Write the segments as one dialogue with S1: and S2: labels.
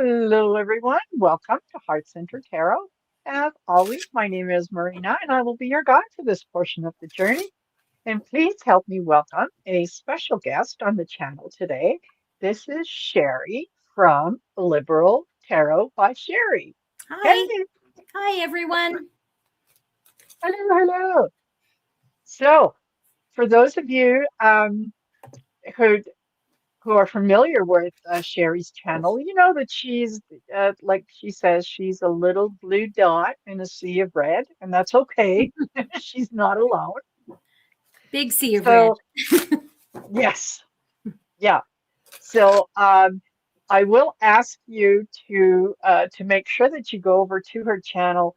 S1: Hello, everyone. Welcome to Heart Center Tarot. As always, my name is Marina, and I will be your guide for this portion of the journey. And please help me welcome a special guest on the channel today. This is Sherri from Liberal Tarot by Sherri. Hey,
S2: Hi. Hi, everyone.
S1: hello. So, for those of you who who are familiar with Sherri's channel, you know that she's, like she says, she's a little blue dot in a sea of red, and that's okay. She's not alone.
S2: Big sea of red.
S1: So, yes, yeah. So, I will ask you to make sure that you go over to her channel,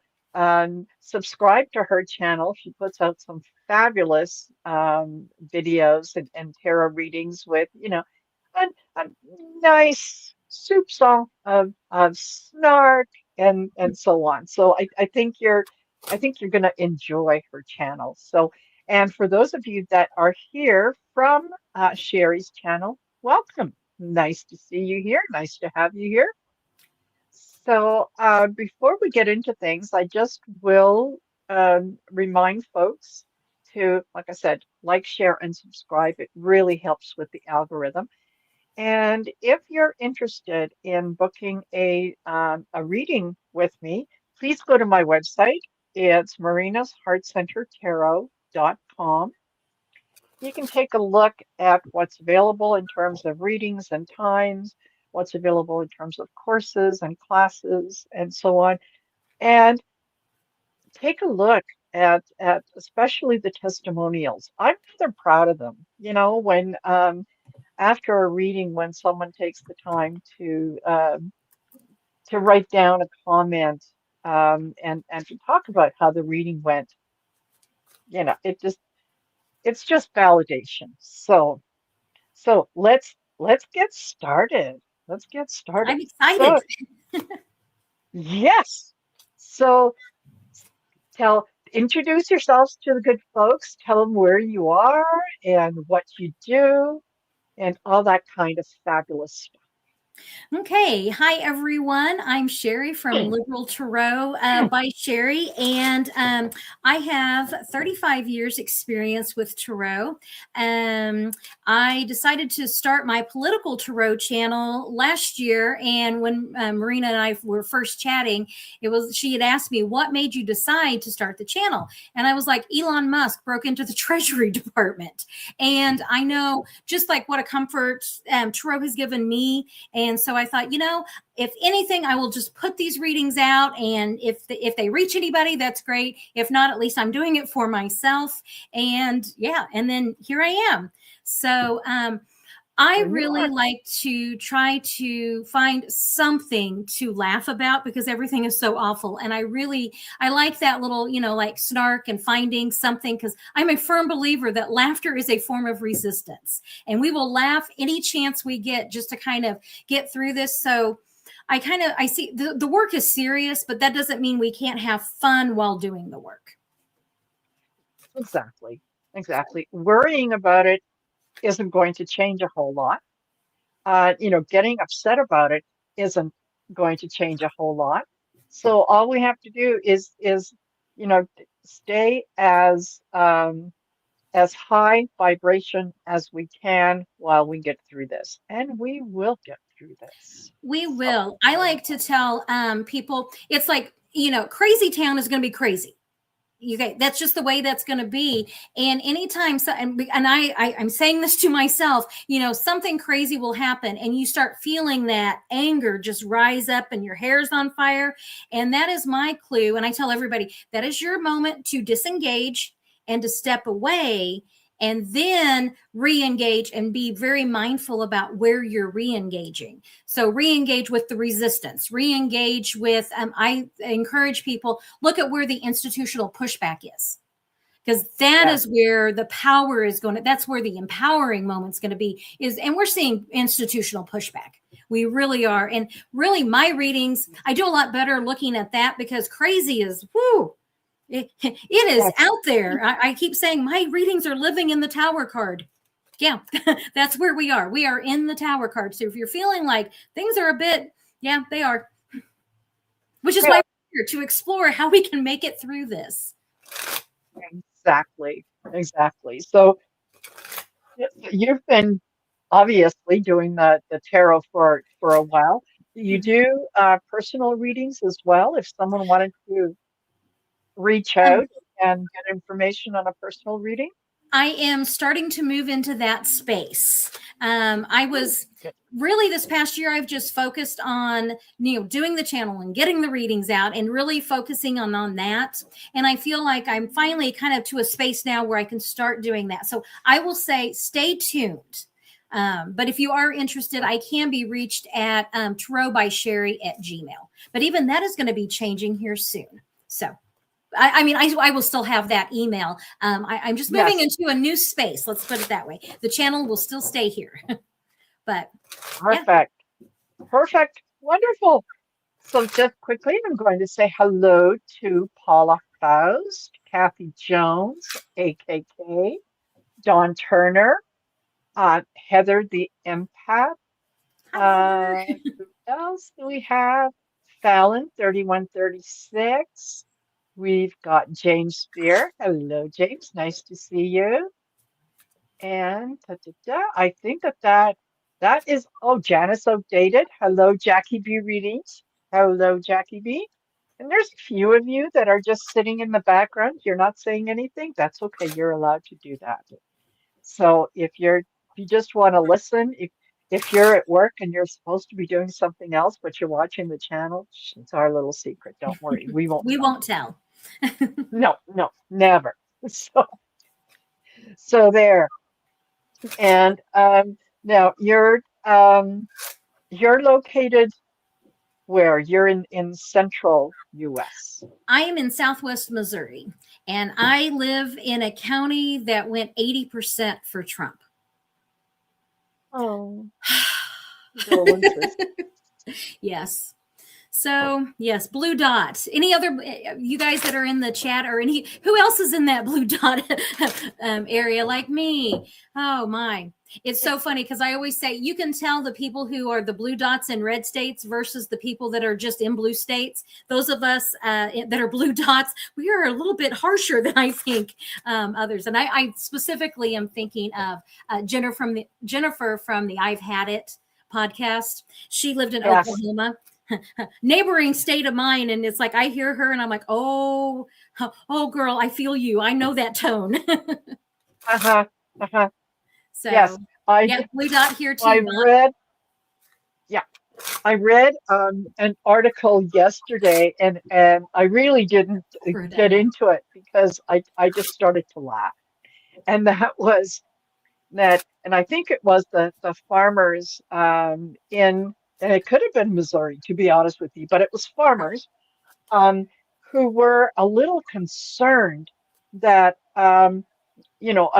S1: subscribe to her channel. She puts out some fabulous videos and tarot readings with, a, a nice soup song of snark and so on. So I think you're going to enjoy her channel. So, and for those of you that are here from Sherri's channel, welcome. Nice to see you here. Nice to have you here. So, before we get into things, I just will remind folks to, like I said, like, share, and subscribe. It really helps with the algorithm. And if you're interested in booking a reading with me, please go to my website. It's marinasheartcentertarot.com. You can take a look at what's available in terms of readings and times, what's available in terms of courses and classes, and so on. And take a look at especially the testimonials. I'm rather proud of them. When after a reading, when someone takes the time to write down a comment, and to talk about how the reading went, it's just validation. So let's get started. Let's get started.
S2: I'm excited.
S1: So yes. So introduce yourselves to the good folks. Tell them where you are and what you do and all that kind of fabulous stuff.
S2: Okay. Hi, everyone. I'm Sherri from Liberal Tarot by Sherri, and I have 35 years experience with tarot. I decided to start my political tarot channel last year, and when Marina and I were first chatting, she had asked me, what made you decide to start the channel? And I was like, Elon Musk broke into the Treasury Department. And I know just like what a comfort tarot has given me. And so I thought, if anything, I will just put these readings out. And if they reach anybody, that's great. If not, at least I'm doing it for myself. And yeah, and then here I am. So I really like to try to find something to laugh about because everything is so awful. And I like that little, like snark and finding something, because I'm a firm believer that laughter is a form of resistance. And we will laugh any chance we get just to kind of get through this. So I see the work is serious, but that doesn't mean we can't have fun while doing the work.
S1: Exactly. Exactly. Worrying about it isn't going to change a whole lot. Getting upset about it isn't going to change a whole lot. So all we have to do is stay as high vibration as we can while we get through this, and we will get through this.
S2: We
S1: So,
S2: will. I like to tell people, it's like, crazy town is going to be crazy. Okay, that's just the way that's going to be. And anytime, I'm saying this to myself, something crazy will happen and you start feeling that anger just rise up and your hair's on fire. And that is my clue. And I tell everybody that is your moment to disengage and to step away and then re-engage and be very mindful about where you're re-engaging. So re-engage with the resistance, re-engage with, I encourage people, look at where the institutional pushback is. Because that is where the power is going to, that's where the empowering moment's going to be, and we're seeing institutional pushback. We really are. And really my readings, I do a lot better looking at that because crazy is, whoo, it is out there. I keep saying my readings are living in the Tower card. Yeah, that's where we are. We are in the Tower card. So if you're feeling like things are a bit, Yeah, they are. Which is
S1: Yeah,
S2: why we're here to explore how we can make it through this.
S1: exactly. Exactly. So you've been obviously doing the tarot for a while. Do you
S2: Mhm.
S1: do personal readings as well? If someone wanted to reach
S2: Um,
S1: out and get information on a personal reading?
S2: I am starting to move into that space. I
S1: Oh,
S2: was
S1: good.
S2: really this past year, I've just focused on, doing the channel and getting the readings out and really focusing on that. And I feel like I'm finally kind of to a space now where I can start doing that. So I will say, stay tuned. But if you are interested, I can be reached at tarotbysherri@gmail. But even that is going to be changing here soon. So I will still have that email. I'm just moving
S1: Yes,
S2: into a new space. Let's put it that way. The channel will still stay here, but yeah,
S1: perfect. Perfect. Wonderful. So just quickly, I'm going to say hello to Paula Faust, Kathy Jones, AKK, Dawn Turner, Heather the Empath.
S2: hi Heather.
S1: Who else do we have? Fallon, 3136. We've got James Spear. Hello, James. Nice to see you. And I think that is, oh, Janice Outdated. Hello, Jackie B Readings. Hello, Jackie B. And there's a few of you that are just sitting in the background. You're not saying anything. That's okay. You're allowed to do that. So if you just want to listen, if you're at work and you're supposed to be doing something else, but you're watching the channel, it's our little secret. Don't worry. We won't
S2: We
S1: tell.
S2: won't tell.
S1: No, no, never. So so there. And now you're located where? You're in central US.
S2: I am in Southwest Missouri, and I live in a county that went 80% for Trump.
S1: Oh, condolences.
S2: Yes. So yes, blue dot. Any other you guys that are in the chat or any who else is in that blue dot area like me? Oh my. It's so funny because I always say you can tell the people who are the blue dots in red states versus the people that are just in blue states. Those of us that are blue dots, we are a little bit harsher than I think others. And I specifically am thinking of Jennifer from the I've Had It podcast. She lived in
S1: Yes.
S2: Oklahoma, neighboring state of mine, and it's like I hear her and I'm like, oh girl, I feel you, I know that tone.
S1: Uh-huh. Uh-huh. Yes.
S2: So
S1: I
S2: yeah,
S1: d-
S2: blue dot here
S1: I
S2: too, Bob.
S1: read yeah, I read an article yesterday and I really didn't get
S2: Rodeo.
S1: into it because I just started to laugh. And that was that, and I think it was the farmers and it could have been Missouri, to be honest with you, but it was farmers um, who were a little concerned that you know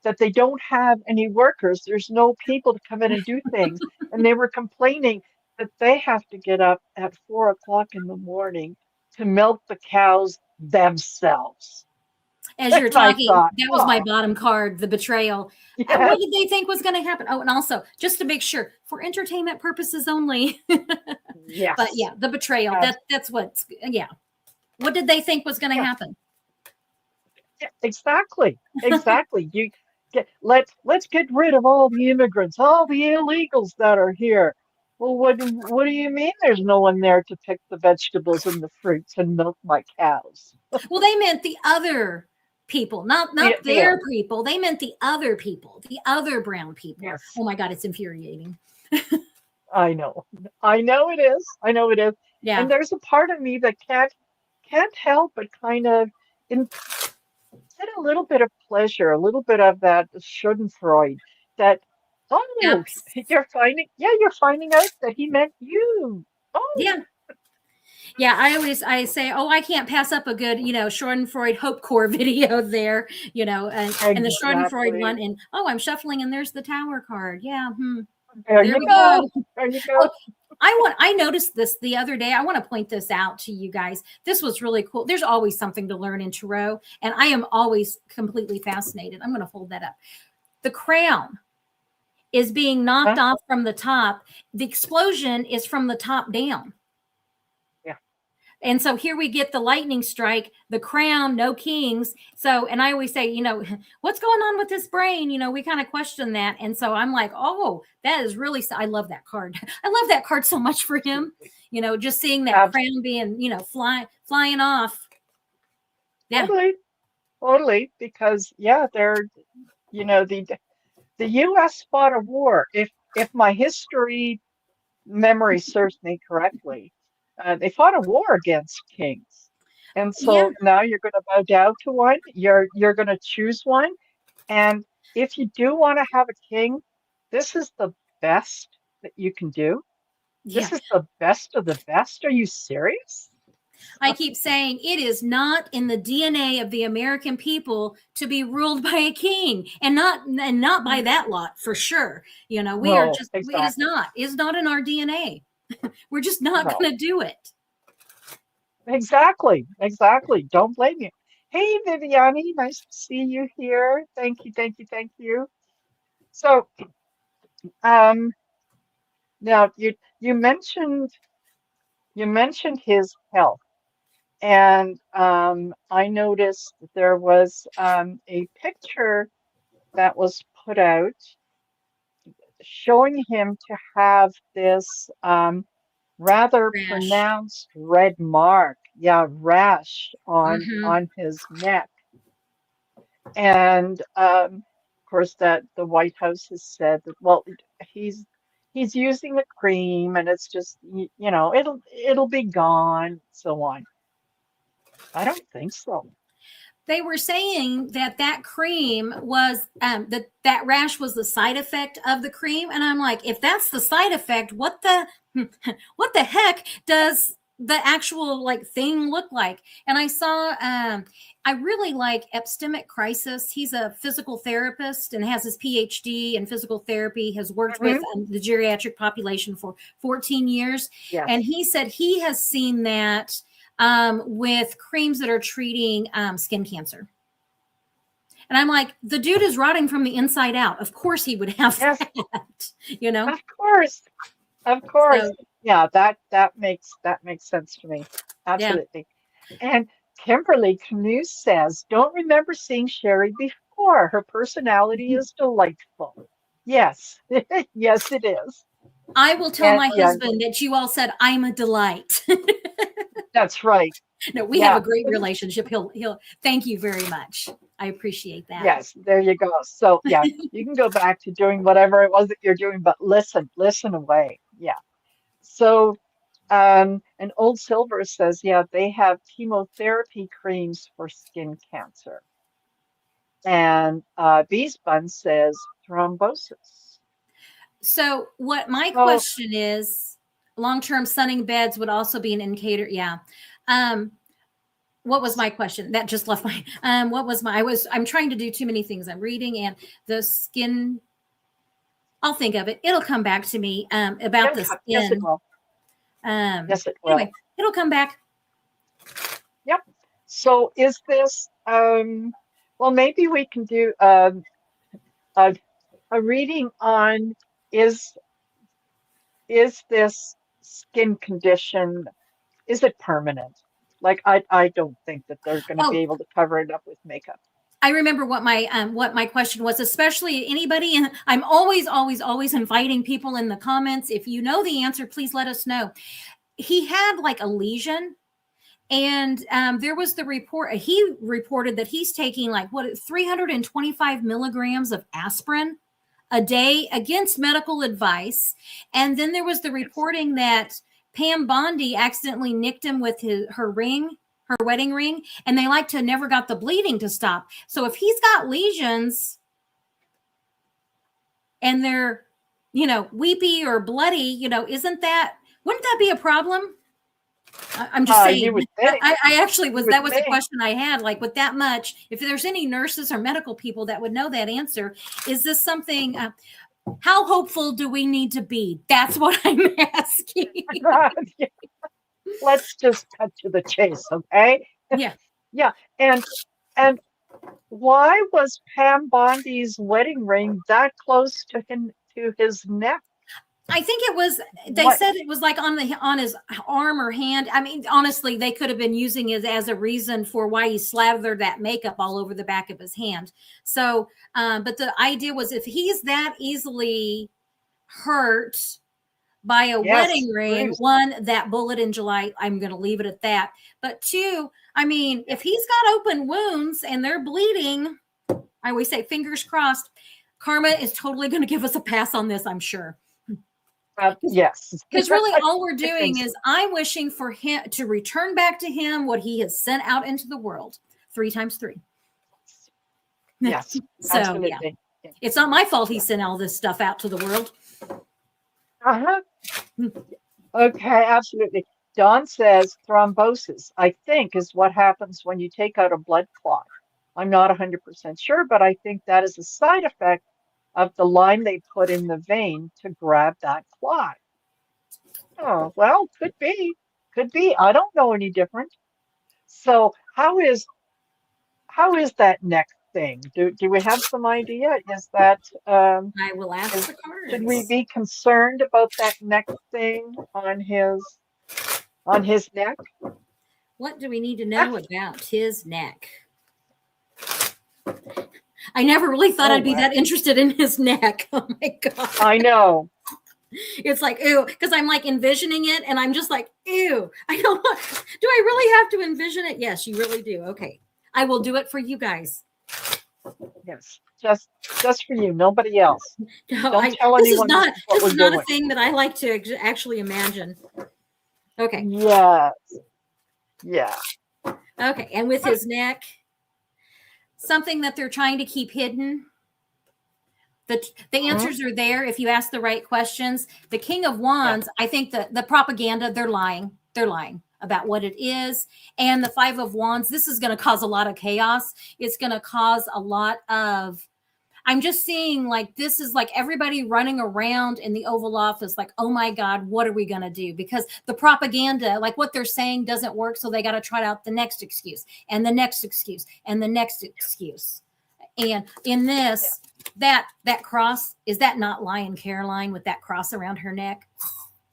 S1: that they don't have any workers. There's no people to come in and do things, and they were complaining that they have to get up at 4 o'clock in the morning to milk the cows themselves.
S2: As
S1: And
S2: you're
S1: I
S2: talking,
S1: thought,
S2: that was my
S1: oh,
S2: bottom card, the betrayal. What
S1: yes,
S2: did they think was going to happen? Oh, and also just to make sure, for entertainment purposes only. But
S1: yes,
S2: yeah, the betrayal.
S1: yes,
S2: That's what's yeah. What did they think was going to
S1: yeah.
S2: happen?
S1: Yeah, exactly. Exactly. Let's get rid of all the immigrants, all the illegals that are here. Well, what do you mean there's no one there to pick the vegetables and the fruits and milk my cows?
S2: Well, they meant the other people, not
S1: The
S2: their
S1: other.
S2: people. They meant the other people, the other brown people.
S1: Yes,
S2: Oh my God, it's infuriating.
S1: I know. I know it is. I know it is.
S2: Yeah.
S1: And there's a part of me that can't help but kind of in get a little bit of pleasure, a little bit of that Schadenfreude that, oh,
S2: Abs-
S1: you're finding out that he meant you. Oh,
S2: yeah. Yeah, I say, oh, I can't pass up a good, Schadenfreude Hope Core video there, and the Schadenfreude one,
S1: exactly.
S2: and oh, I'm shuffling, and there's the Tower card. Yeah,
S1: There
S2: there
S1: you
S2: we
S1: go.
S2: go.
S1: There you
S2: Oh,
S1: go.
S2: I noticed this the other day. I want to point this out to you guys. This was really cool. There's always something to learn in tarot, and I am always completely fascinated. I'm going to fold that up. The crown is being knocked
S1: Huh?
S2: off from the top. The explosion is from the top down.
S1: Yeah.
S2: And so here we get the lightning strike, the crown, no kings. So, and I always say, what's going on with his brain? We kind of question that. And so I'm like, oh, that is really, I love that card. I love that card so much for him. Just seeing that crown being, flying off. Yeah.
S1: Totally. Because yeah, the U.S. fought a war. If my history memory serves me correctly, they fought a war against kings. And
S2: Yeah.
S1: so now you're going to bow down to one. You're going to choose one. And if you do want to have a king, this is the best that you can do.
S2: Yeah.
S1: This is the best of the best. Are you serious?
S2: I keep saying it is not in the DNA of the American people to be ruled by a king, and not by that lot for sure. We are
S1: No,
S2: just,
S1: exactly.
S2: it's not in our DNA. We're just not
S1: No,
S2: going to do it.
S1: exactly. Don't blame you. Hey, Viviani, nice to see you here. Thank you. So, um, now you mentioned his health, and I noticed that there was a picture that was put out showing him to have this rather
S2: Rash.
S1: pronounced red mark, yeah, rash on
S2: Mm-hmm.
S1: on his neck. And of course, that the White House has said that, well, he's he's using a cream, and it's just it'll be gone, so on. I don't think so.
S2: They were saying that cream was that rash was the side effect of the cream, and I'm like, if that's the side effect, what the what the heck does the actual like thing look like? And I saw I really like Epistemic Crisis. He's a physical therapist and has his PhD in physical therapy, has worked with
S1: Hmm.
S2: the geriatric population for 14 years, and
S1: Yes.
S2: he said he has seen that with creams that are treating skin cancer. And I'm like, the dude is rotting from the inside out. Of course he would have
S1: Yes,
S2: that, you know?
S1: of course. Of course.
S2: So,
S1: Yeah, that makes sense to me.
S2: yeah.
S1: Absolutely. And Kimberly Canoe says, don't remember seeing Sherry before. Her personality is delightful. Yes, yes, it is.
S2: I will tell
S1: And
S2: my
S1: yeah,
S2: husband that you all said I'm a delight.
S1: that's right.
S2: No, we have a
S1: Yeah,
S2: great relationship. He'll thank you very much. I appreciate that.
S1: yes, there you go. So yeah, you can go back to doing whatever it was that you're doing, but listen away. Yeah. So and Old Silver says, yeah, they have chemotherapy creams for skin cancer. And Bees Bun says thrombosis.
S2: So what my
S1: So
S2: question is, long-term sunning beds would also be an indicator. Yeah. Um, what was my question? That just left my what was my I'm trying to do too many things. I'm reading and the skin, I'll think of it. It'll come back to me about the
S1: yes, it
S2: skin.
S1: will. Yes, it will.
S2: Anyway, it'll come back.
S1: Yep. So is this well, maybe we can do a, a reading on is is this skin condition, is it permanent? Like I don't think that they're going to be
S2: Oh,
S1: able to cover it up with makeup.
S2: I remember what my question was, especially anybody. And I'm always inviting people in the comments. If you know the answer, please let us know. He had like a lesion, and there was the report. He reported that he's taking like 325 milligrams of aspirin a day against medical advice. And then there was the
S1: Yes.
S2: reporting that Pam Bondi accidentally nicked him with her ring, her wedding ring, and they like to never got the bleeding to stop. So if he's got lesions and they're, weepy or bloody, isn't that, wouldn't that be a problem? I'm just
S1: You
S2: saying.
S1: would think.
S2: I actually
S1: You
S2: was,
S1: would
S2: that was a
S1: think.
S2: question I had. Like with that much, if there's any nurses or medical people that would know that answer, is this something? How hopeful do we need to be? That's what I'm asking.
S1: Let's just cut to the chase, okay?
S2: Yeah.
S1: Yeah, and why was Pam Bondi's wedding ring that close to to his neck?
S2: I think it was, they
S1: What?
S2: said it was like on his arm or hand. I mean, honestly, they could have been using it as a reason for why he slathered that makeup all over the back of his hand. So, but the idea was if he's that easily hurt by a
S1: Yes,
S2: wedding ring,
S1: bruised.
S2: one, that bullet in July, I'm going to leave it at that. But two, I mean,
S1: Yeah.
S2: if he's got open wounds and they're bleeding, I always say fingers crossed, karma is totally going to give us a pass on this, I'm sure.
S1: Yes.
S2: Because really all we're
S1: I think
S2: doing
S1: so.
S2: is I'm wishing for him to return back to him what he has sent out into the world 3 times 3.
S1: Yes,
S2: So yeah,
S1: absolutely. Yeah.
S2: it's not my fault he
S1: Yeah.
S2: sent all this stuff out to the world.
S1: Uh-huh. Okay, absolutely. Don says thrombosis, I think, is what happens when you take out a blood clot. I'm not 100% sure, but I think that is a side effect of the lime they put in the vein to grab that clot. Oh, well, could be. Could be. I don't know any different. So how is that neck thing? Do we have some idea? Is that
S2: I will ask
S1: is
S2: the
S1: should we
S2: cards.
S1: be concerned about that neck thing on his neck?
S2: What do we need to
S1: Ah,
S2: know about his neck? I never really thought
S1: oh
S2: I'd be
S1: well.
S2: that interested in his neck. Oh my God.
S1: I know.
S2: It's like, ew, because I'm like envisioning it and I'm just like, ew, I don't want, do I really have to envision it? Yes, you really do. Okay. I will do it for you guys.
S1: Yes. Just for you, nobody else.
S2: No,
S1: Don't tell
S2: this is
S1: anyone this
S2: not,
S1: is what
S2: this
S1: we're
S2: is not a
S1: doing.
S2: thing that I like to actually imagine. Okay.
S1: Yeah. Yeah.
S2: Okay. And with his neck, something that they're trying to keep hidden. The
S1: Mhm.
S2: answers are there if you ask the right questions. The King of
S1: Yeah.
S2: Wands, I think the propaganda, they're lying. They're lying about what it is. And the Five of Wands, this is going to cause a lot of chaos. It's going to cause a lot of, I'm just seeing like this is like everybody running around in the Oval Office, like, oh my God, what are we going to do? Because the propaganda, like what they're saying doesn't work. So they got to try out the next excuse and the next excuse and the next excuse. And in
S1: Yeah.
S2: this, that cross, is that not Lion Caroline with that cross around her neck?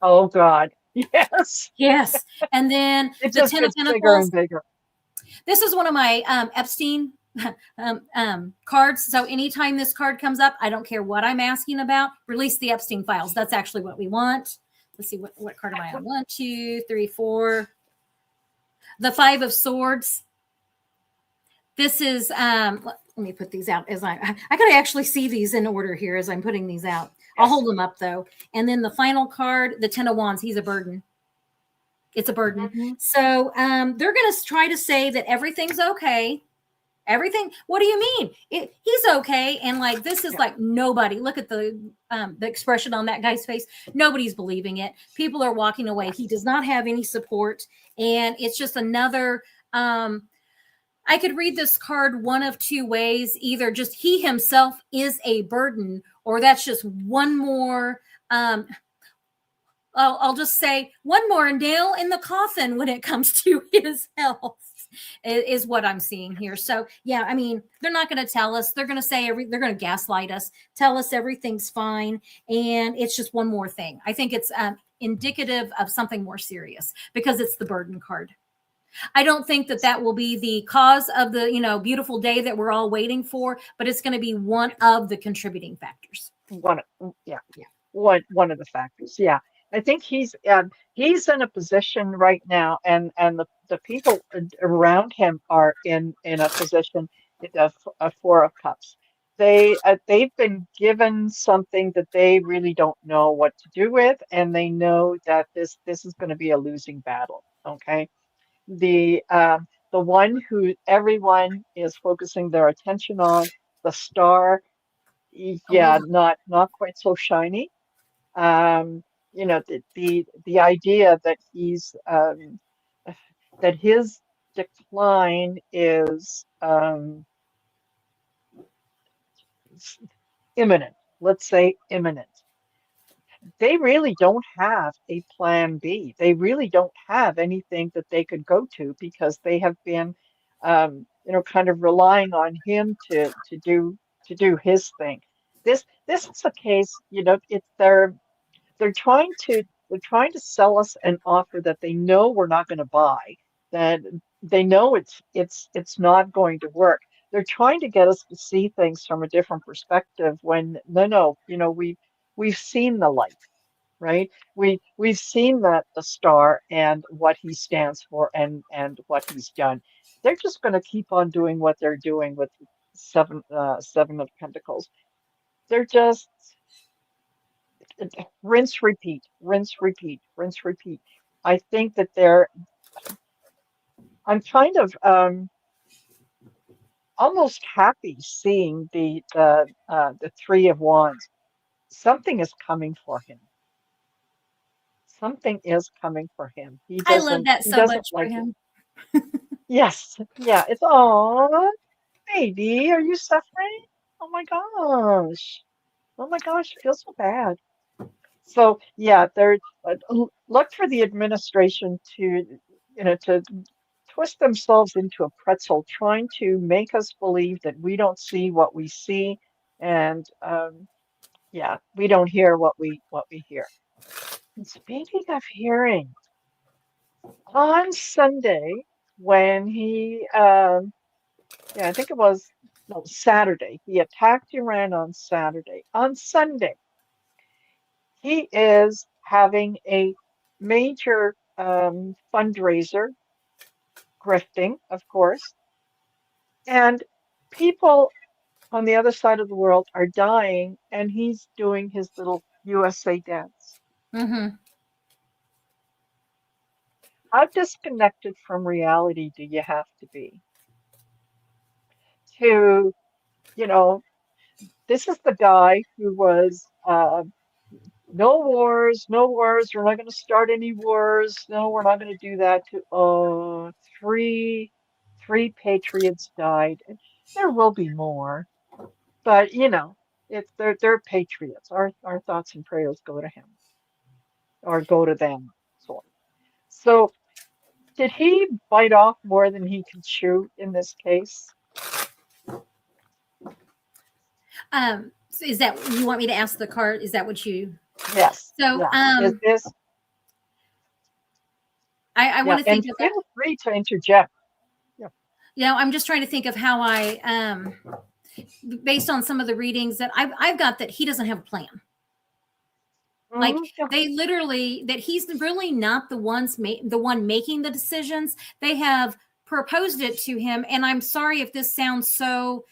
S1: Oh God. Yes.
S2: Yes. And then
S1: It
S2: the
S1: just
S2: Ten of
S1: gets bigger and
S2: Pentacles.
S1: bigger.
S2: This is one of my Epstein cards. So anytime this card comes up, I don't care what I'm asking about, release the Epstein files. That's actually what we want. Let's see, what card am I on? 1, 2, 3, 4. The Five of Swords. This is let me put these out as I gotta actually see these in order here as I'm putting these out. I'll
S1: Yes.
S2: hold them up though. And then the final card, the Ten of Wands, he's a burden. It's a burden.
S1: Mhm.
S2: So they're gonna try to say that everything's okay. Everything, what do you mean? He's okay. And like this is
S1: Yeah.
S2: like nobody. Look at the expression on that guy's face. Nobody's believing it. People are walking away.
S1: Yes.
S2: He does not have any support. And it's just another I could read this card one of two ways. Either just he himself is a burden, or that's just one more. I'll just say one more nail in the coffin when it comes to his health is what I'm seeing here. So yeah, I mean, they're not going to tell us. They're going to say they're going to gaslight us, tell us everything's fine, and it's just one more thing. I think it's indicative of something more serious because it's the burden card. I don't think that will be the cause of the, beautiful day that we're all waiting for, but it's going to be one of the contributing factors.
S1: Yeah. One of the factors. Yeah. I think he's in a position right now, and the people around him are in a position of a Four of Cups. They've been given something that they really don't know what to do with, and they know that this is going to be a losing battle. Okay. The one who everyone is focusing their attention on, the star,
S2: Oh,
S1: yeah, not quite so shiny. Um, the idea that that his decline is imminent. Let's say imminent. They really don't have a plan B. They really don't have anything that they could go to because they have been, kind of relying on him to do his thing. this is a case, it's they're trying to sell us an offer that they know we're not going to buy, that they know it's not going to work. They're trying to get us to see things from a different perspective when no, we've seen the light, right? We've seen that the star and what he stands for and what he's done. They're just going to keep on doing what they're doing with seven of Pentacles. They're just rinse, repeat, rinse, repeat, rinse, repeat. I think that I'm kind of almost happy seeing the Three of Wands. Something is coming for him. Something is coming for him.
S2: I love that
S1: He
S2: so
S1: doesn't
S2: much for
S1: like it.
S2: him.
S1: Yes, yeah, it's oh baby, are you suffering? Oh my gosh. Oh my gosh, I feel so bad. So yeah, look for the administration to twist themselves into a pretzel, trying to make us believe that we don't see what we see, and yeah, we don't hear what we hear. And speaking of hearing, on Sunday when yeah, I think it was no Saturday, he attacked Iran on Saturday. On Sunday, he is having a major fundraiser, grifting, of course, and people on the other side of the world are dying, and he's doing his little USA dance.
S2: Hmm.
S1: How disconnected from reality do you have to be to, you know, this is the guy who was no wars, no wars. We're not going to start any wars. No, we're not going to do that. To three, three patriots died. And there will be more, but it's they're patriots. Our thoughts and prayers go to him or go to them. So did he bite off more than he could chew in this case?
S2: Is that you want me to ask the card? Is that what you?
S1: Yes.
S2: So,
S1: Yeah. Is this?
S2: I want
S1: Yeah.
S2: to think
S1: And
S2: of that.
S1: feel free to interject. Yeah.
S2: I'm just trying to think of how based on some of the readings that I've got, that he doesn't have a plan. Like
S1: Yeah.
S2: they literally that he's really not the one making the decisions. They have proposed it to him, and I'm sorry if this sounds so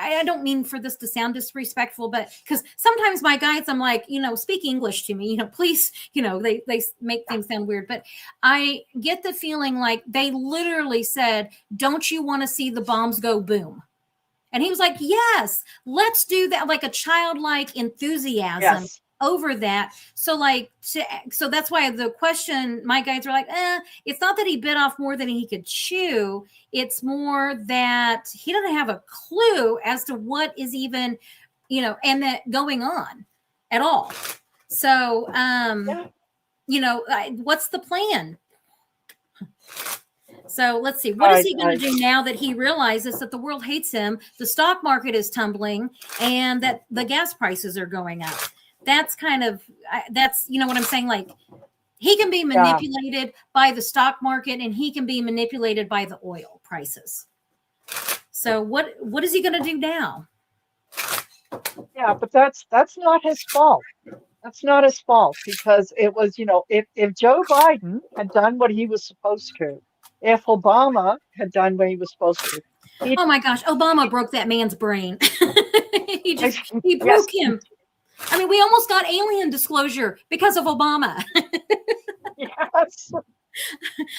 S2: I don't mean for this to sound disrespectful, but because sometimes my guides, I'm like, speak English to me, please, they make things sound weird, but I get the feeling like they literally said, "Don't you want to see the bombs go boom?" And he was like, "Yes, let's do that," like a childlike enthusiasm
S1: Yes.
S2: over that. So so that's why the question, my guides were like, it's not that he bit off more than he could chew. It's more that he doesn't have a clue as to what is even, and that going on at all. So,
S1: Yeah.
S2: what's the plan? So let's see. What is
S1: I,
S2: he going to
S1: I,
S2: do now that he realizes that the world hates him, the stock market is tumbling, and that the gas prices are going up? That's kind of, what I'm saying. Like, he can be
S1: yeah.
S2: manipulated by the stock market, and he can be manipulated by the oil prices. So what is he going to do now?
S1: Yeah, but that's not his fault. That's not his fault because it was, if Joe Biden had done what he was supposed to, if Obama had done what he was supposed to, he'd
S2: Oh my gosh, Obama broke that man's brain. He broke
S1: yes,
S2: him. I mean, we almost got alien disclosure because of Obama.
S1: yes.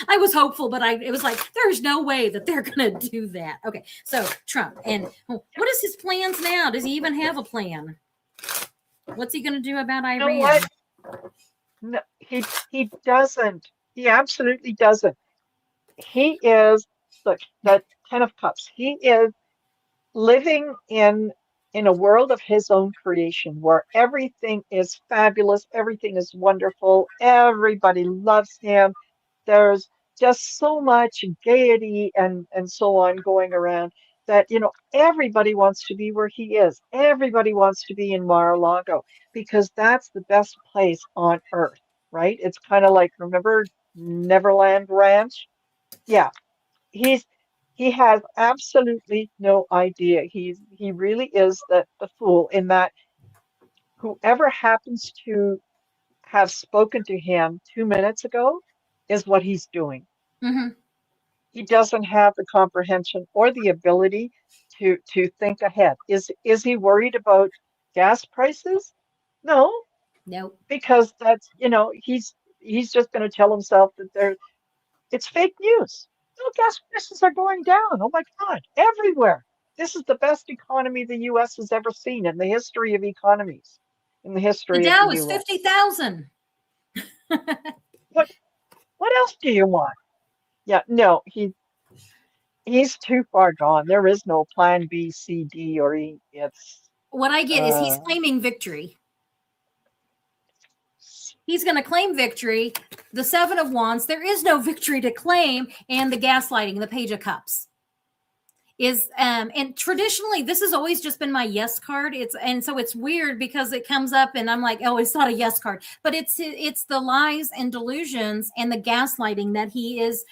S2: I was hopeful, but it was like, there's no way that they're going to do that. Okay, so Trump, and what is his plans now? Does he even have a plan? What's he going to do about
S1: You know
S2: Iran?
S1: what? No, he doesn't. He absolutely doesn't. He is look, that Ten of Cups. He is living in a world of his own creation where everything is fabulous, everything is wonderful, everybody loves him. There's just so much gaiety and so on going around that, everybody wants to be where he is. Everybody wants to be in Mar-a-Lago because that's the best place on earth, right? It's kind of like, remember Neverland Ranch? Yeah, he's he has absolutely no idea. He really is the fool in that whoever happens to have spoken to him 2 minutes ago is what he's doing.
S2: Hmm.
S1: He doesn't have the comprehension or the ability to think ahead. Is he worried about gas prices? No,
S2: Nope.
S1: because that's, he's just going to tell himself that it's fake news. No, gas prices are going down. Oh my God, everywhere. This is the best economy the US has ever seen in the history of economies, in the
S2: The
S1: history of the
S2: Dow is
S1: US.
S2: 50,000.
S1: What what else do you want? Yeah, no, he's too far gone. There is no plan B, C, D, or E. It's
S2: What I get is he's
S1: uh
S2: claiming victory. He's going to claim victory. The Seven of Wands, there is no victory to claim, and the gaslighting, the Page of Cups is and traditionally this has always just been my yes card. So it's weird because it comes up and I'm like, oh, it's not a yes card, but it's the lies and delusions and the gaslighting that he's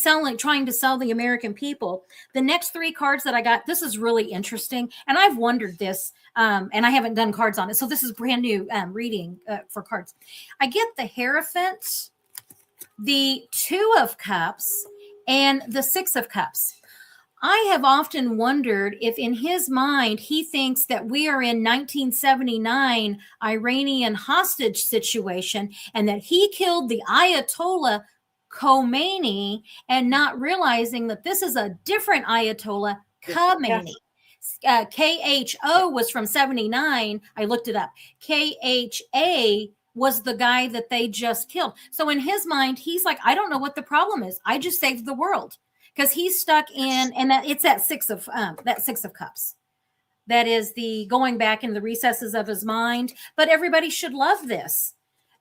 S2: selling, trying to sell the American people. The next three cards that I got, this is really interesting, and I've wondered this, and I haven't done cards on it, so this is brand new reading for cards. I get the Hierophant, the Two of Cups, and the Six of Cups. I have often wondered if in his mind he thinks that we are in 1979 Iranian hostage situation and that he killed the Ayatollah Khomeini and not realizing that this is a different Ayatollah Khamenei.
S1: yes,
S2: KHO was from 79. I looked it up. KHA was the guy that they just killed. So in his mind, he's like, I don't know what the problem is. I just saved the world. Because he's stuck in,
S1: yes.
S2: and it's that Six of Cups. That is the going back into the recesses of his mind. But everybody should love this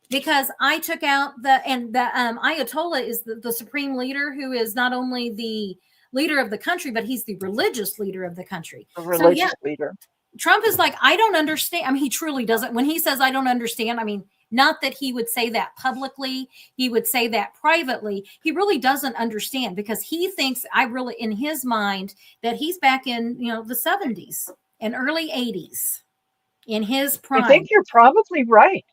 S2: because I took out the Ayatollah is the supreme leader who is not only the leader of the country, but he's the religious leader of the country.
S1: A
S2: So yeah,
S1: religious leader.
S2: Trump is like, I don't understand. I mean, he truly doesn't. When he says, I don't understand, I mean, not that he would say that publicly, he would say that privately. He really doesn't understand because he thinks in his mind, that he's back in, the 70s and early 80s in his
S1: I
S2: prime.
S1: think you're probably right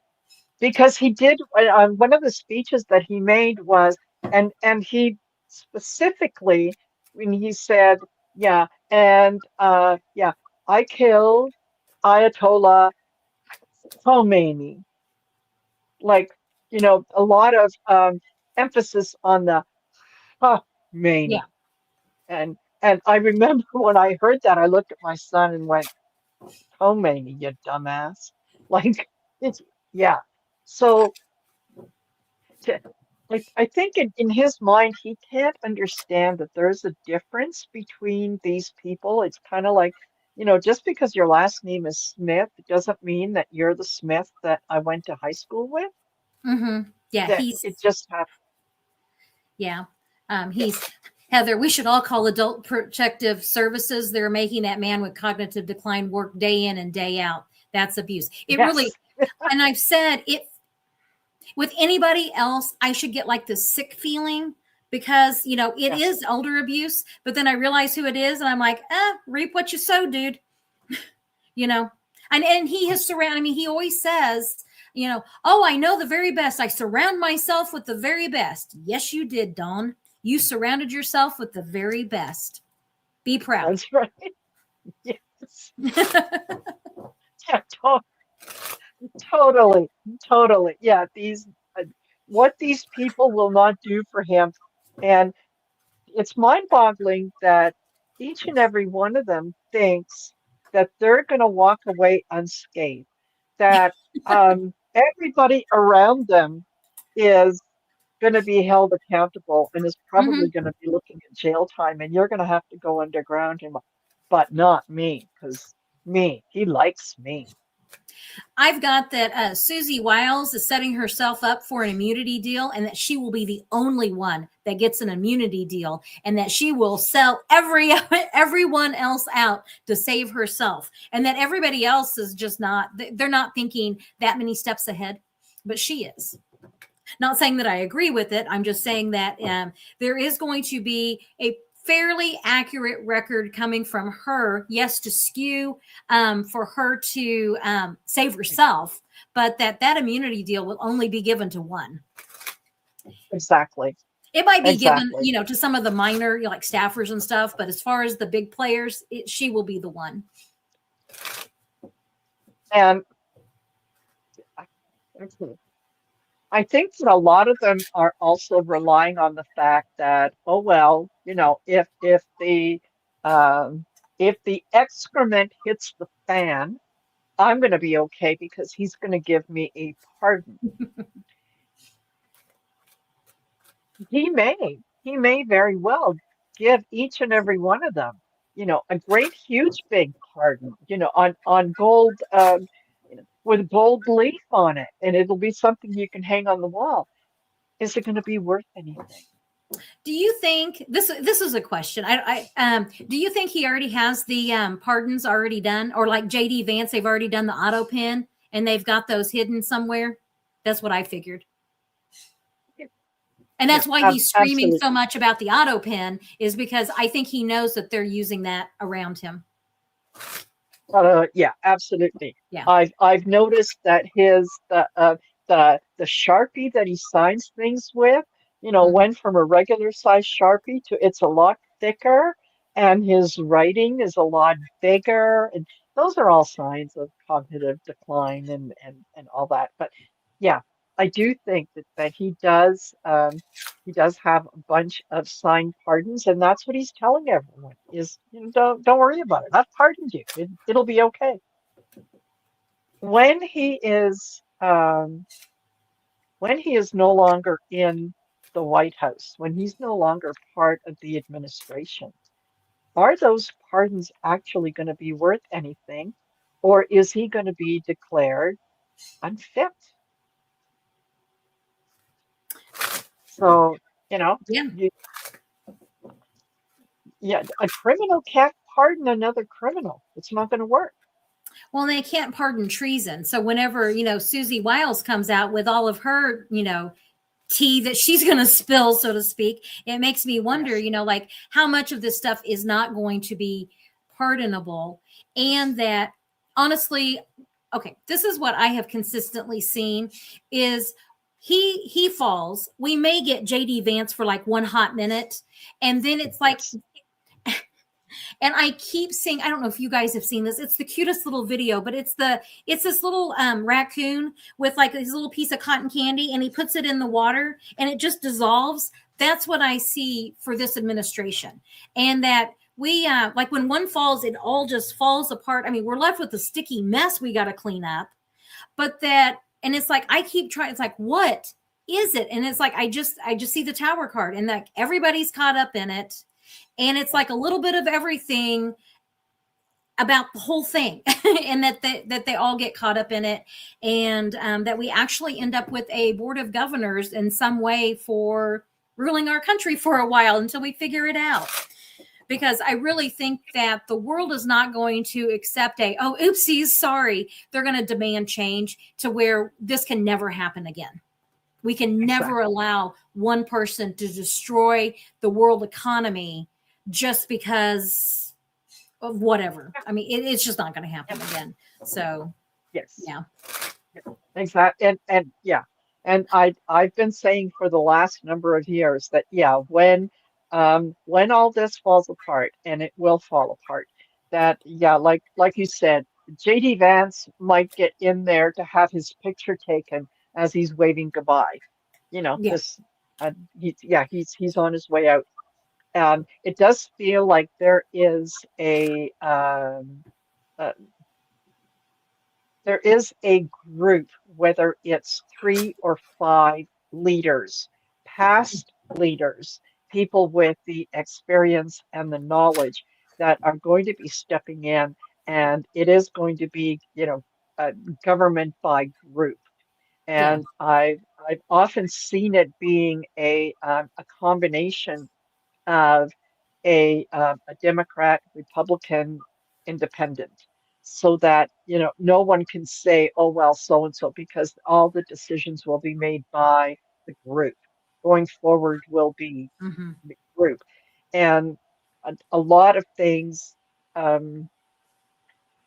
S1: because he did one of the speeches that he made was and he specifically when he said, yeah, and yeah, I killed Ayatollah Khomeini. Like, a lot of emphasis on the
S2: Yeah.
S1: Khomeini. And I remember when I heard that, I looked at my son and went, Khomeini, you dumbass. Like, it's, yeah. So to, I think in his mind, he can't understand that there's a difference between these people. It's kind of like, just because your last name is Smith, it doesn't mean that you're the Smith that I went to high school with.
S2: Mm-hmm. Yeah.
S1: That it just happened.
S2: Yeah. He's Heather. We should all call Adult Protective Services. They're making that man with cognitive decline work day in and day out. That's abuse. It really,
S1: Yes.
S2: and I've said it with anybody else, I should get like this sick feeling because, it
S1: Yes.
S2: is elder abuse, but then I realize who it is and I'm like, reap what you sow, dude. you know, and he has surrounded, he always says, oh, I know the very best. I surround myself with the very best. Yes, you did, Dawn. You surrounded yourself with the very best. Be proud.
S1: That's right. Yes. Yeah, totally, totally. Yeah, what these people will not do for him. And it's mind-boggling that each and every one of them thinks that they're going to walk away unscathed, that everybody around them is going to be held accountable and is probably
S2: Mhm.
S1: going to be looking at jail time, and you're going to have to go underground, but not me, because he likes me.
S2: I've got that Susie Wiles is setting herself up for an immunity deal, and that she will be the only one that gets an immunity deal, and that she will sell everyone else out to save herself, and that everybody else is just not. They're not thinking that many steps ahead, but she is. Not saying that I agree with it. I'm just saying that there is going to be a fairly accurate record coming from her. Yes, to skew for her to save herself, but that immunity deal will only be given to one.
S1: Exactly.
S2: It might be given,
S1: Exactly.
S2: to some of the minor, like staffers and stuff. But as far as the big players, she will be the one.
S1: And I think that a lot of them are also relying on the fact that, oh well, um, if the excrement hits the fan, I'm going to be okay because he's going to give me a pardon. He may very well give each and every one of them, a great, huge, big pardon, on gold, with gold leaf on it, and it'll be something you can hang on the wall. Is it going to be worth anything?
S2: Do you think this is a question? Do you think he already has the pardons already done, or like JD Vance, they've already done the auto pen and they've got those hidden somewhere? That's what I figured. And
S1: Yeah,
S2: that's why he's screaming so
S1: absolutely.
S2: much about the auto pen, is because I think he knows that they're using that around him.
S1: Yeah, absolutely.
S2: Yeah.
S1: I've noticed that the Sharpie that he signs things with, went from a regular size Sharpie to it's a lot thicker, and his writing is a lot bigger, and those are all signs of cognitive decline and all that. But yeah, I do think that he does have a bunch of signed pardons, and that's what he's telling everyone is, don't worry about it. I've pardoned you. It'll be okay. When he is no longer in the White House, when he's no longer part of the administration, are those pardons actually going to be worth anything, or is he going to be declared unfit? So,
S2: Yeah.
S1: you, yeah, a criminal can't pardon another criminal. It's not going to work.
S2: Well, they can't pardon treason. So whenever, Susie Wiles comes out with all of her, tea that she's going to spill, so to speak, it makes me wonder,
S1: Yes.
S2: like how much of this stuff is not going to be pardonable. And that honestly, okay, this is what I have consistently seen is he falls. We may get JD Vance for like one hot minute, and then it's like,
S1: Yes.
S2: and I keep seeing, I don't know if you guys have seen this. It's the cutest little video, but it's this little raccoon with like his little piece of cotton candy, and he puts it in the water and it just dissolves. That's what I see for this administration. And that we like when one falls, it all just falls apart. I mean, we're left with a sticky mess we got to clean up. But that, and it's like I keep trying, it's like, what is it? And it's like I just see the tower card, and like everybody's caught up in it. And it's like a little bit of everything about the whole thing, and that they all get caught up in it, and that we actually end up with a board of governors in some way for ruling our country for a while until we figure it out. Because I really think that the world is not going to accept oopsies, sorry. They're going to demand change to where this can never happen again. We can never
S1: Exactly.
S2: allow one person to destroy the world economy just because of whatever. I mean, it's just not going to happen again. So,
S1: Yes.
S2: yeah.
S1: Exactly. And yeah. And I've been saying for the last number of years that yeah, when all this falls apart, and it will fall apart, that yeah, like you said, JD Vance might get in there to have his picture taken as he's waving goodbye.
S2: Yeah.
S1: This he's on his way out. It does feel like uh, there is a group, whether it's 3 or 5 leaders, past leaders, people with the experience and the knowledge that are going to be stepping in, and it is going to be, a government by group.
S2: Yeah.
S1: And I've often seen it being a combination of a Democrat, Republican, independent, so that no one can say, oh well, so and so, because all the decisions will be made by the group. Going forward will be
S2: Hmm.
S1: the group, and a lot of things. Um,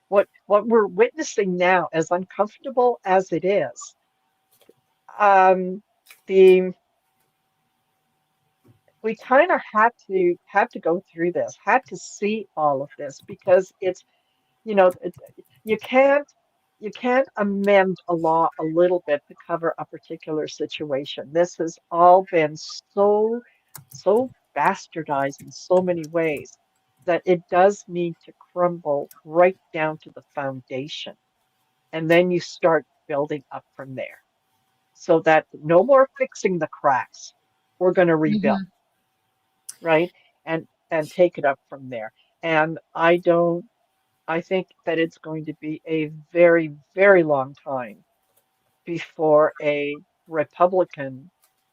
S1: what we're witnessing now, as uncomfortable as it is, um, the we kind of had to go through this, had to see all of this because it's you can't amend a law a little bit to cover a particular situation. This has all been so bastardized in so many ways that it does need to crumble right down to the foundation, and then you start building up from there so that no more fixing the cracks. We're going to rebuild,
S2: Hmm.
S1: right? And take it up from there. And I think that it's going to be a very, very long time before a Republican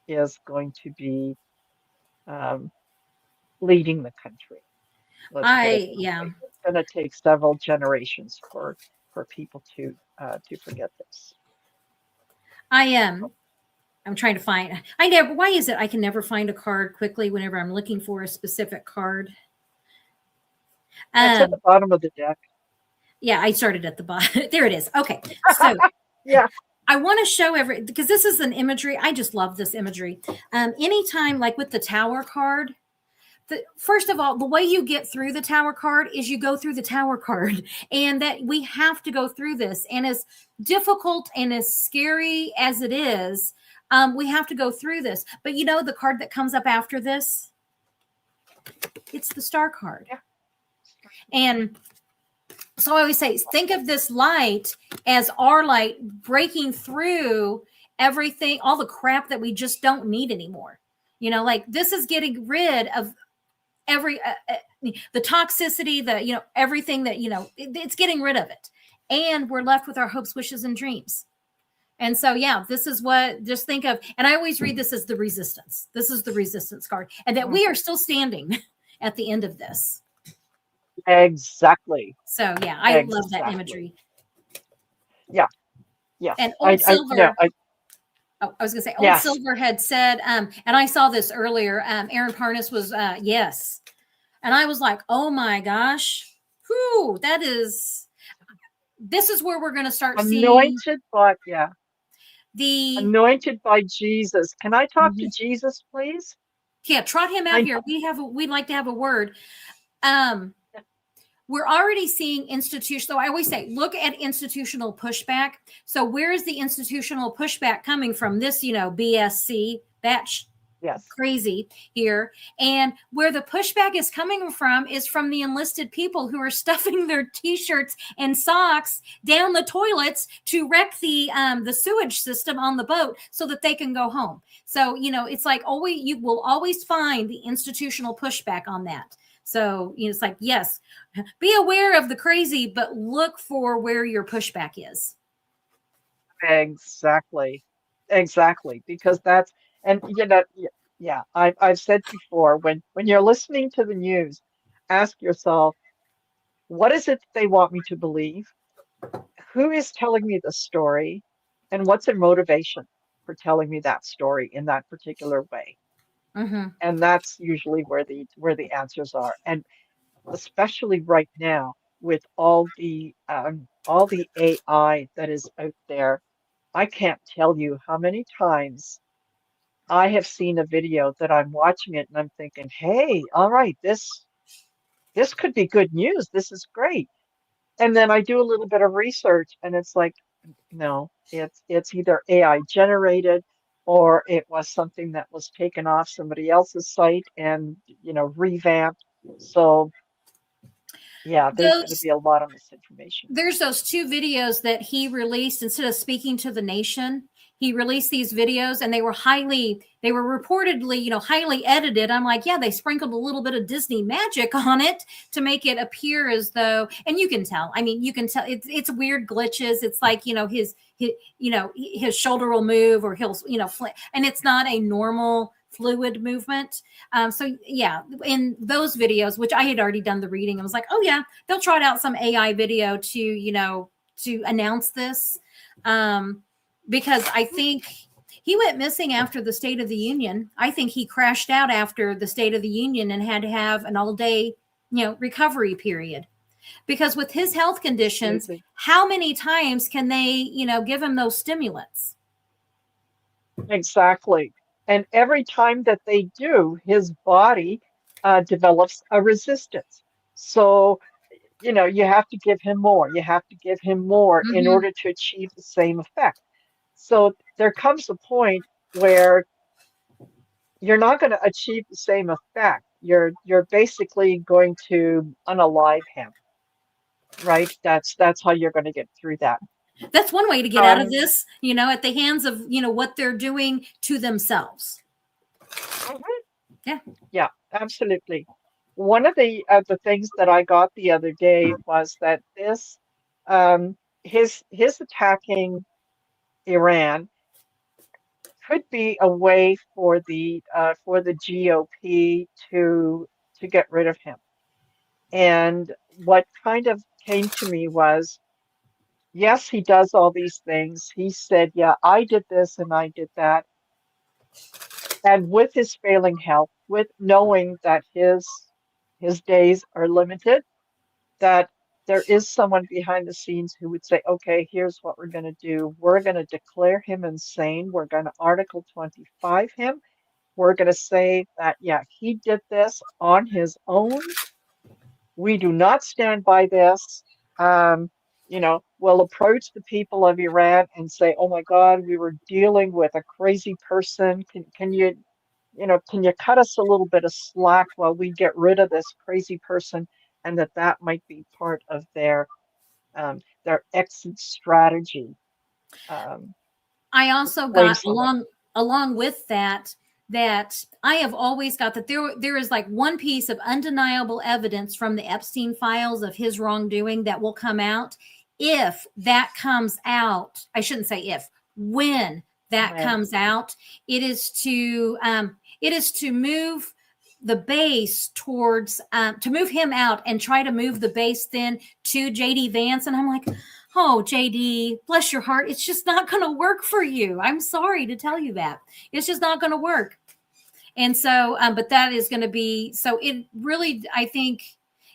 S1: is going to be um, leading the country. Let's put it that
S2: Yeah.
S1: way. It's going to take several generations for people to forget this.
S2: I am. I'm trying to find. I never. Why is it I can never find a card quickly whenever I'm looking for a specific card?
S1: That's at the
S2: Um,
S1: bottom of the deck.
S2: yeah, I started at the bottom. There it is. Okay, so
S1: Yeah.
S2: I want to show because this is an imagery. I just love this imagery. Anytime, like with the Tower card, first of all, the way you get through the Tower card is you go through the Tower card, and that we have to go through this. And as difficult and as scary as it is, we have to go through this. But the card that comes up after this, it's the Star card.
S1: Yeah.
S2: And so I always say, think of this light as our light breaking through everything, all the crap that we just don't need anymore. Like this is getting rid of every the toxicity, everything that it's getting rid of it, and we're left with our hopes, wishes, and dreams. And so, yeah, this is what, just think of, and I always read this as the resistance. This is the resistance card, and that we are still standing at the end of this.
S1: Exactly.
S2: So, yeah, I love that imagery.
S1: Yeah. Yes.
S2: And Old Silver.
S1: I
S2: Oh, I was going to say, Old
S1: yes.
S2: Silver had said, and I saw this earlier. Aaron Parnas was yes, and I was like, oh my gosh, whew, this is where we're going to start seeing
S1: anointed by Jesus. Can I talk to Jesus, please?
S2: Yeah, trot him out here. We'd like to have a word. We're already seeing institutional. I always say, look at institutional pushback. So where is the institutional pushback coming from? This, BSC, batch crazy here. And where the pushback is coming from is from the enlisted people who are stuffing their t-shirts and socks down the toilets to wreck the sewage system on the boat so that they can go home. So, it's like you will always find the institutional pushback on that. So, it's like, yes, be aware of the crazy, but look for where your pushback is.
S1: Exactly. Because that's, and yeah, I've said before, when you're listening to the news, ask yourself, what is it they want me to believe? Who is telling me the story? And what's their motivation for telling me that story in that particular way?
S2: Mm-hmm.
S1: And that's usually where the answers are. And especially right now with all the AI that is out there, I can't tell you how many times I have seen a video that I'm watching it and I'm thinking, hey, all right, this could be good news. This is great. And then I do a little bit of research and it's like, no, it's either AI generated or it was something that was taken off somebody else's site and revamped. So yeah, there's going to be a lot of misinformation.
S2: There's those two videos that he released. Instead of speaking to the nation, he released these videos, and they were reportedly, highly edited. I'm like, yeah, they sprinkled a little bit of Disney magic on it to make it appear as though, and you can tell. I mean, you can tell it's weird glitches. It's like, his shoulder will move, or he'll, and it's not a normal fluid movement. So yeah, in those videos, which I had already done the reading, I was like, oh yeah, they'll trot out some AI video to announce this. Because I think he went missing after the State of the Union. I think he crashed out after the State of the Union and had to have an all-day, recovery period. Because with his health conditions,
S1: Absolutely.
S2: how many times can they, give him those stimulants?
S1: Exactly. And every time that they do, his body develops a resistance. So, you have to give him more. You have to give him more in
S2: Mm-hmm.
S1: order to achieve the same effect. So there comes a point where you're not going to achieve the same effect. You're basically going to unalive him, right? That's how you're going to get through that.
S2: That's one way to get out of
S1: Um,
S2: this, at the hands of, what they're doing to themselves.
S1: mhm.
S2: Yeah.
S1: Yeah, absolutely. One of the things that I got the other day was that this his attacking Iran could be a way for the GOP to get rid of him. And what kind of came to me was, yes, he does all these things. He said, yeah, I did this and I did that. And with his failing health, with knowing that his days are limited, that there is someone behind the scenes who would say, okay, here's what we're going to do. We're going to declare him insane. We're going to Article 25 him. We're going to say that, yeah, he did this on his own. We do not stand by this. We'll approach the people of Iran and say, oh my God, we were dealing with a crazy person. Can you cut us a little bit of slack while we get rid of this crazy person? And that might be part of their exit strategy,
S2: I
S1: to
S2: also
S1: claim
S2: got
S1: someone.
S2: along with that I have always got that there is like one piece of undeniable evidence from the Epstein files of his wrongdoing that will come out. If that comes out, I shouldn't say if, when that
S1: When
S2: comes out, it is to move the base towards to move him out and try to move the base then to JD Vance. And I'm like, oh, JD, bless your heart. It's just not going to work for you. I'm sorry to tell you that. It's just not going to work. And so, but that is going to be, so it really, I think,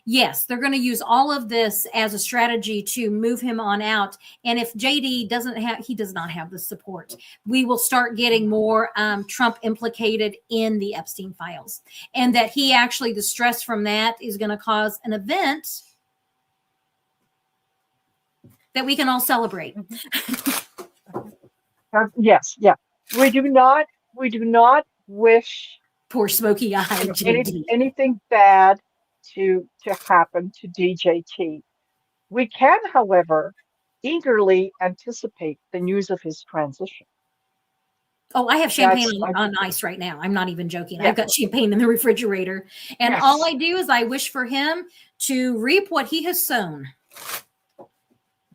S2: yes, they're going to use all of this as a strategy to move him on out. And if JD he does not have the support, we will start getting more Trump implicated in the Epstein files. And that he actually, the stress from that is going to cause an event that we can all celebrate.
S1: Yes, yeah. We do not wish
S2: Poor smoky eyed JD.
S1: anything bad to happen to DJT. We can, however, eagerly anticipate the news of his transition.
S2: Oh, I have champagne
S1: That's
S2: on ice right now. I'm not even joking.
S1: Yeah,
S2: I've got champagne in the refrigerator. And all
S1: yes,
S2: I do is I wish for him to reap what he has sown.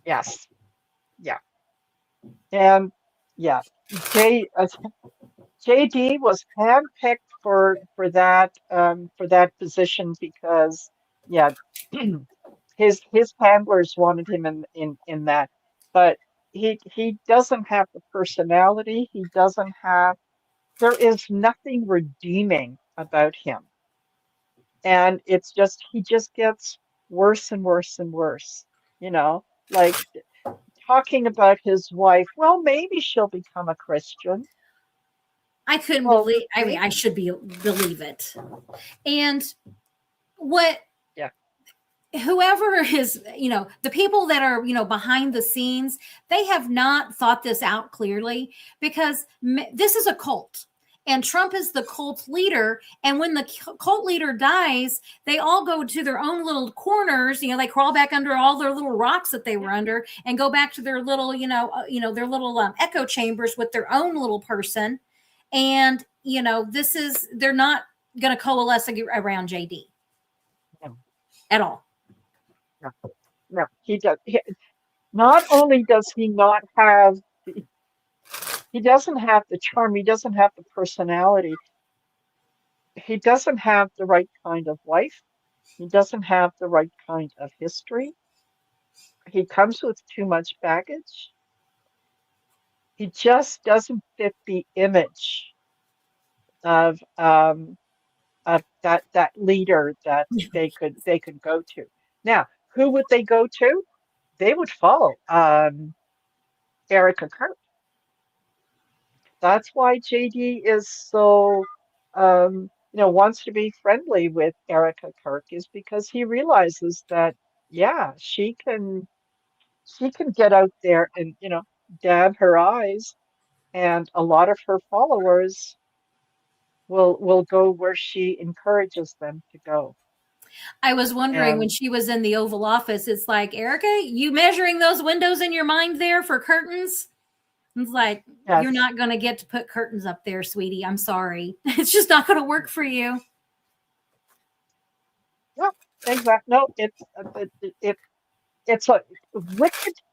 S1: yes, yeah. And yeah, J JD was handpicked for that position because yeah, his handlers wanted him in that, but he doesn't have the personality. He doesn't have. There is nothing redeeming about him, and it's just he just gets worse and worse and worse. Like talking about his wife. Well, maybe she'll become a Christian.
S2: I couldn't
S1: Well,
S2: believe, I mean, I
S1: maybe.
S2: should believe it. And what,
S1: Yeah.
S2: whoever is, the people that are, behind the scenes, they have not thought this out clearly because this is a cult. and Trump is the cult leader. And when the cult leader dies, they all go to their own little corners. They crawl back under all their little rocks that they were under and go back to their little, their little echo chambers with their own little person. And they're not going to coalesce around JD at all.
S1: No, he does. Not only does he not have, he doesn't have the charm, he doesn't have the personality, he doesn't have the right kind of wife, he doesn't have the right kind of history. He comes with too much baggage. He just doesn't fit the image of that leader that they could go to. Now, who would they go to? They would follow Erica Kirk. That's why JD is so wants to be friendly with Erica Kirk, is because he realizes that yeah, she can get out there and dab her eyes, and a lot of her followers will go where she encourages them to go.
S2: I was wondering when
S1: And
S2: she was in the Oval Office, it's like, Erica, you measuring those windows in your mind there for curtains? It's like, you're
S1: yes,
S2: not going to get to put curtains up there, sweetie. I'm sorry. It's just not going to work for you.
S1: yeah, exactly. No, it's a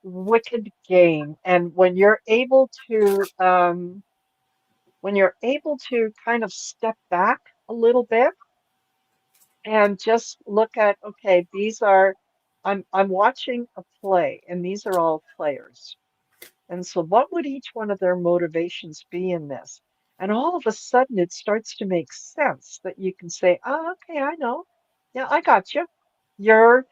S1: wicked game, and when you're able to kind of step back a little bit and just look at, okay, I'm watching a play, and these are all players. And so what would each one of their motivations be in this? And all of a sudden it starts to make sense that you can say, oh, okay, I know. Yeah, I got you. You're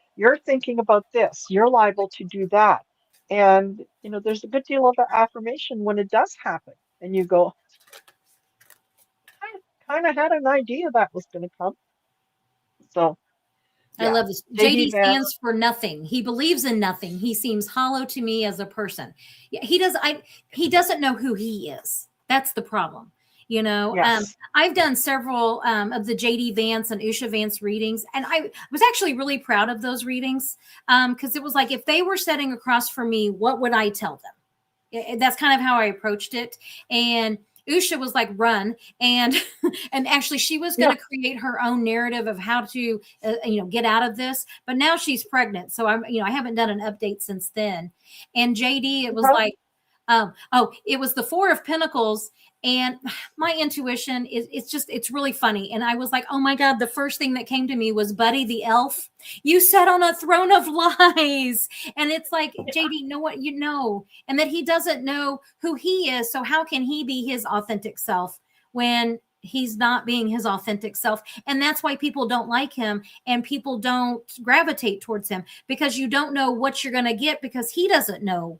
S1: thinking about this. You're liable to do that. And there's a good deal of affirmation when it does happen. And you go, I kind of had an idea that was going to come. So
S2: I
S1: yeah,
S2: love this.
S1: JD
S2: JD
S1: Vance,
S2: stands for nothing. He believes in nothing. He seems hollow to me as a person. Yeah, he doesn't know who he is. That's the problem.
S1: yes.
S2: I've done several of the JD Vance and Usha Vance readings, and I was actually really proud of those readings because it was like, if they were sitting across from me, what would I tell them? That's kind of how I approached it. And Usha was like, run. And and actually she was going
S1: Yeah.
S2: to create her own narrative of how to get out of this, but now she's pregnant, so I haven't done an update since then. And JD, it was
S1: Okay.
S2: like, it was the Four of Pentacles, and my intuition is, it's really funny. And I was like, oh my God, the first thing that came to me was Buddy the elf. You sat on a throne of lies. And it's like, JD, know what you know, and that he doesn't know who he is. So how can he be his authentic self when he's not being his authentic self? And that's why people don't like him and people don't gravitate towards him, because you don't know what you're going to get, because he doesn't know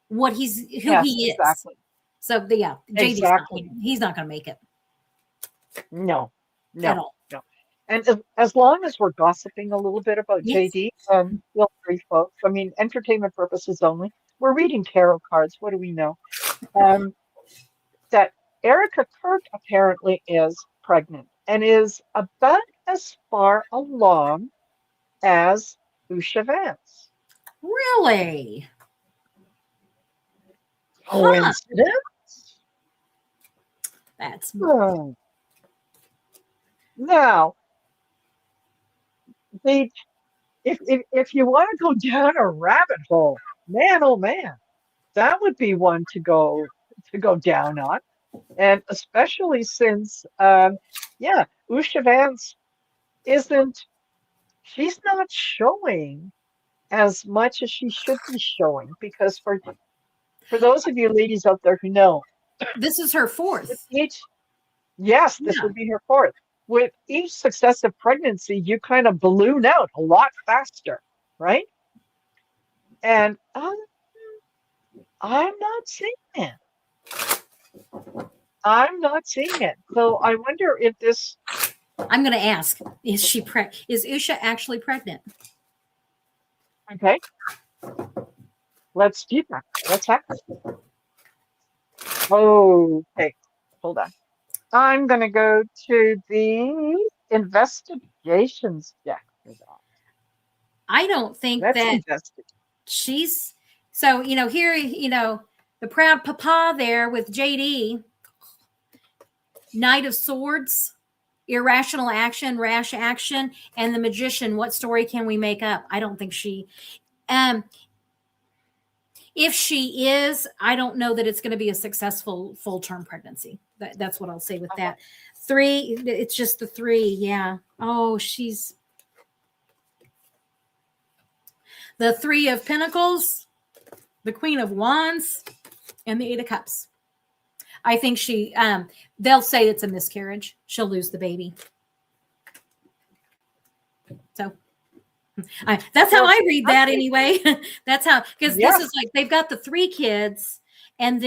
S2: who
S1: Yes,
S2: he is.
S1: exactly.
S2: So yeah, JD's
S1: Exactly.
S2: he's not going to make it
S1: No,
S2: at
S1: no,
S2: all.
S1: no. And as long as we're gossiping a little bit about
S2: Yes.
S1: JD, feel free, folks. I mean, entertainment purposes only. We're reading tarot cards. What do we know? Um, that Erica Kirk apparently is pregnant and is about as far along as Usha Vance.
S2: Really? Huh.
S1: Coincidence?
S2: That's
S1: Hmm. Now, the if you want to go down a rabbit hole, man, oh man, that would be one to go down on, and especially since, yeah, Usha Vance isn't she's not showing as much as she should be showing, because for those of you ladies out there who know,
S2: this is her
S1: with
S2: fourth.
S1: each yes, this
S2: Yeah.
S1: would be her fourth. With each successive pregnancy, you kind of balloon out a lot faster, right? And I'm not seeing it. I'm not seeing it. So I wonder if this.
S2: I'm going to ask: is is Usha actually pregnant?
S1: Okay, let's do that. Let's ask. Okay, hold on. I'm going to go to the investigations deck for that.
S2: I don't think
S1: Let's
S2: that
S1: investigate.
S2: she's so, here, the proud papa there with JD, Knight of Swords, irrational action, rash action, and the magician. What story can we make up? I don't think um, if she is, I don't know that it's going to be a successful full term pregnancy. That's what I'll say with
S1: Uh-huh.
S2: that. Three, it's just the three. Yeah. Oh, she's the Three of Pentacles, the Queen of Wands, and the Eight of Cups. I think they'll say it's a miscarriage. She'll lose the baby. So that's how
S1: Well,
S2: I read that
S1: actually,
S2: anyway. That's how, because this is
S1: yes.
S2: like they've got the three kids
S1: Yeah.
S2: and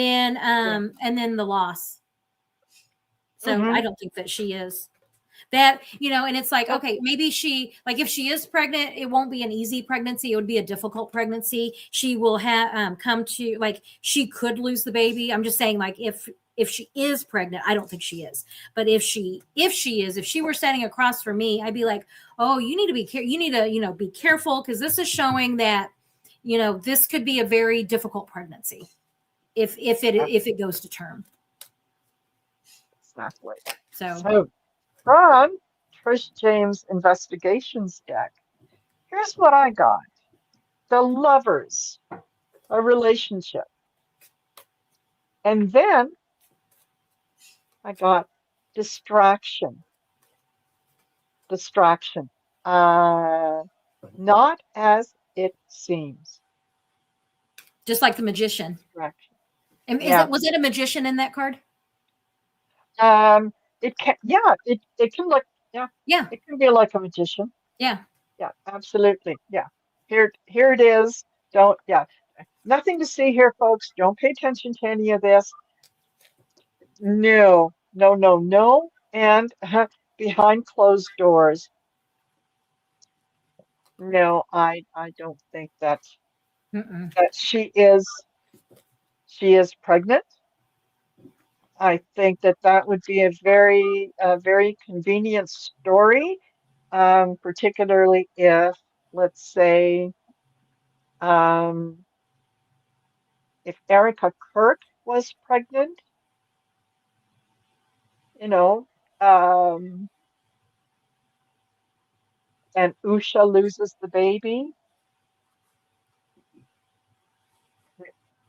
S2: then the loss. So I
S1: Hmm.
S2: don't think that she is that, and it's like,
S1: Well,
S2: okay, maybe like if she is pregnant, it won't be an easy pregnancy. It would be a difficult pregnancy. She will have come to, like, she could lose the baby. I'm just saying, like, if she is pregnant, I don't think she is, but if she is, if she were standing across from me, I'd be like, oh, you need to you need to, be careful, because this is showing that, this could be a very difficult pregnancy
S1: yeah,
S2: if it goes to term.
S1: exactly.
S2: So
S1: So from Trish James investigations deck, here's what I got. The lovers, a relationship. And then I got distraction, distraction. Uh, not as it seems.
S2: just like the magician.
S1: Distraction.
S2: And
S1: Yeah.
S2: was it a magician in that card?
S1: Um, it can, yeah, it can look, yeah,
S2: Yeah.
S1: it can be like a magician.
S2: Yeah.
S1: Yeah, absolutely. Yeah. Here it is. Don't, yeah. Nothing to see here, folks. Don't pay attention to any of this. No, no, no, no. And behind closed doors. No, I don't think
S2: Mm-mm.
S1: that she is pregnant. I think that that would be a very convenient story, particularly let's say, um, if Erica Kirk was pregnant, you know, um, and Usha loses the baby.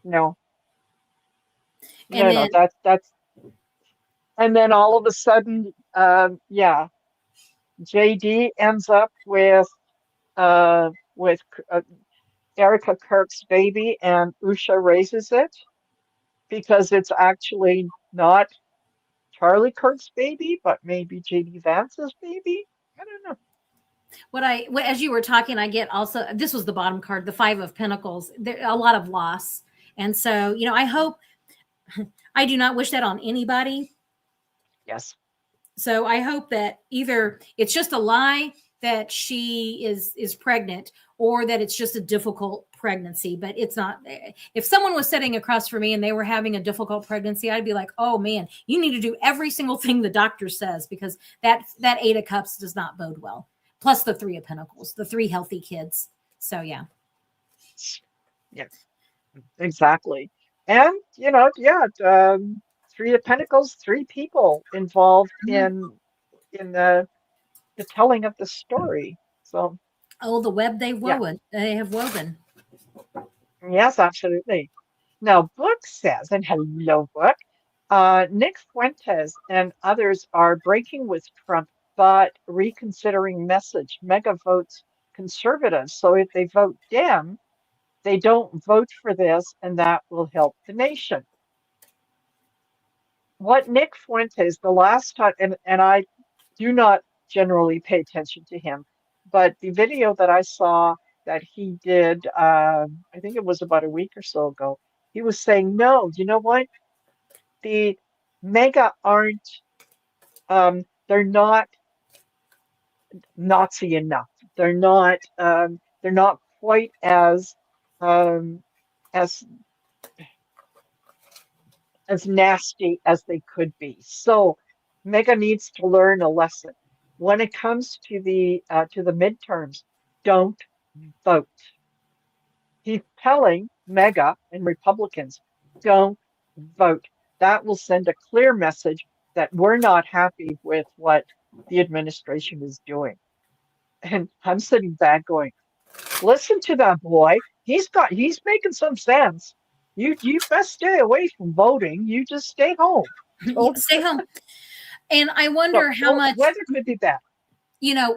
S1: No,
S2: And
S1: no, no,
S2: then
S1: that's, and then all of a sudden, yeah, JD ends up with Erica Kirk's baby, and Usha raises it because it's actually not Charlie Kirk's baby, but maybe JD Vance's baby. I don't know.
S2: as you were talking, I get also, this was the bottom card, the Five of Pentacles. There a lot of loss. And so, I hope, I do not wish that on anybody.
S1: Yes.
S2: So I hope that either it's just a lie that she is pregnant, or that it's just a difficult pregnancy, but it's not. If someone was sitting across from me and they were having a difficult pregnancy, I'd be like, oh man, you need to do every single thing the doctor says, because that Eight of Cups does not bode well. Plus the Three of Pentacles, the three healthy kids. So yeah.
S1: Yeah, exactly. And yeah, Three of Pentacles, three people involved in the telling of the story. So
S2: Oh, the web
S1: yeah,
S2: they have woven.
S1: yes, absolutely. Now, Book says, and hello, Book, Nick Fuentes and others are breaking with Trump, but reconsidering message. Mega votes conservative. So if they vote Dem, they don't vote for this, and that will help the nation. What Nick Fuentes, the last time, and I do not generally pay attention to him, but the video that I saw that he did, I think it was about a week or so ago, he was saying, no, you know what? The mega aren't, they're not Nazi enough. They're not quite um, as as nasty as they could be. So Mega needs to learn a lesson. When it comes to the midterms, don't vote. He's telling Mega and Republicans, don't vote. That will send a clear message that we're not happy with what the administration is doing. And I'm sitting back going, listen to that boy. He's making some sense. You best stay away from voting. You just stay home. Don't
S2: Stay home. And I
S1: so
S2: wonder how much,
S1: weather could be bad.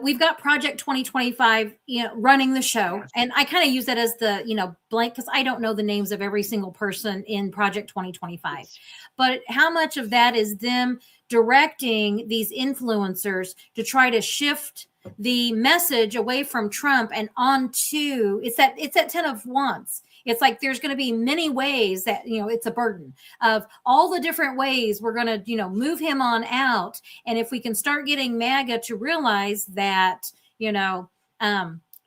S2: we've got Project 2025, running the show.
S1: Yes.
S2: And I kind of use that as the, blank, because I don't know the names of every single person in Project 2025.
S1: Yes.
S2: But how much of that is them directing these influencers to try to shift the message away from Trump and onto it's that 10 of wands. It's like there's going to be many ways that, it's a burden of all the different ways we're going to, move him on out. And if we can start getting MAGA to realize that,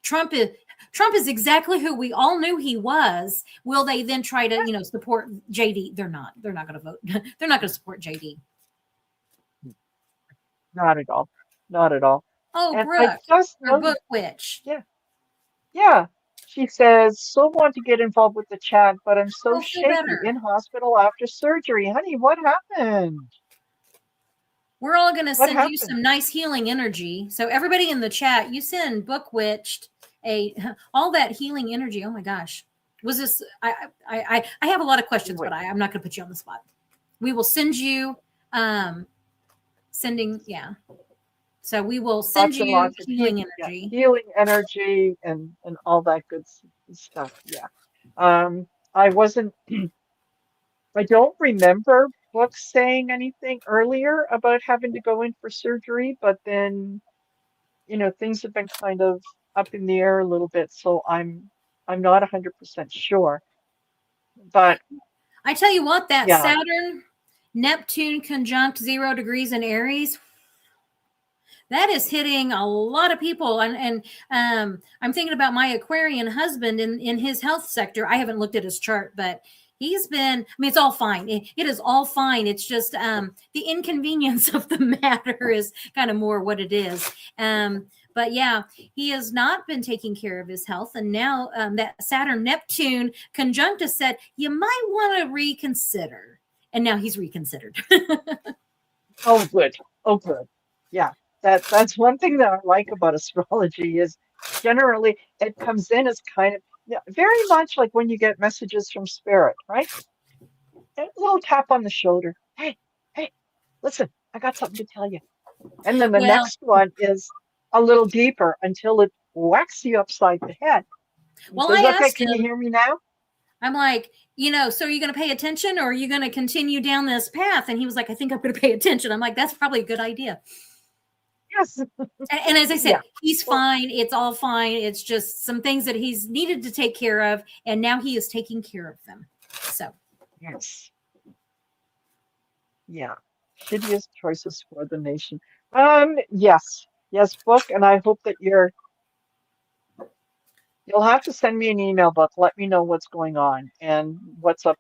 S2: Trump is exactly who we all knew he was, will they then try to, support JD? They're not going to vote. They're not going to support JD.
S1: Not at all. Not at all.
S2: Oh,
S1: And I
S2: Brooke,
S1: just
S2: or
S1: know,
S2: Book Witch.
S1: yeah, yeah. She says, so want to get involved with the chat, but I'm so
S2: Oh, feel
S1: shaky
S2: better.
S1: in hospital after surgery. Honey, what happened?
S2: We're all going to
S1: What
S2: send you
S1: happened?
S2: some nice healing energy. So everybody in the chat, you send Book Witched all that healing energy. Oh my gosh. Was this, I have a lot of questions, but I'm not going to put you on the spot. We will send you, yeah. So we will send
S1: Lots and
S2: you
S1: lots of
S2: healing energy.
S1: healing energy and all that good stuff. Yeah. I wasn't, I don't remember books saying anything earlier about having to go in for surgery, but then, things have been kind of up in the air a little bit, so I'm not 100% sure. But
S2: I tell you what, that
S1: yeah,
S2: Saturn Neptune conjunct 0 degrees in Aries, that is hitting a lot of people. And I'm thinking about my Aquarian husband in his health sector. I haven't looked at his chart, but he's been, it's all fine. It is all fine. It's just the inconvenience of the matter is kind of more what it is. But yeah, he has not been taking care of his health. And now that Saturn Neptune conjunct has said, you might want to reconsider. And now he's reconsidered.
S1: oh good. Oh good. Yeah. That's one thing that I like about astrology is generally it comes in as kind of very much like when you get messages from spirit, right? A little tap on the shoulder. Hey, listen, I got something to tell you. And then the
S2: Well,
S1: next one is a little deeper until it whacks you upside the head and
S2: well,
S1: says,
S2: I
S1: okay,
S2: asked
S1: can you
S2: him,
S1: hear me now?
S2: I'm like, so are you going to pay attention or are you going to continue down this path? And he was like, I think I'm going to pay attention. I'm like, that's probably a good idea.
S1: Yes.
S2: And as I said,
S1: Yeah.
S2: he's fine. It's all fine. It's just some things that he's needed to take care of. And now he is taking care of them. So.
S1: Yes. Yeah. Shittiest choices for the nation. Yes. Yes, book. And I hope that you'll have to send me an email, book. Let me know what's going on and what's up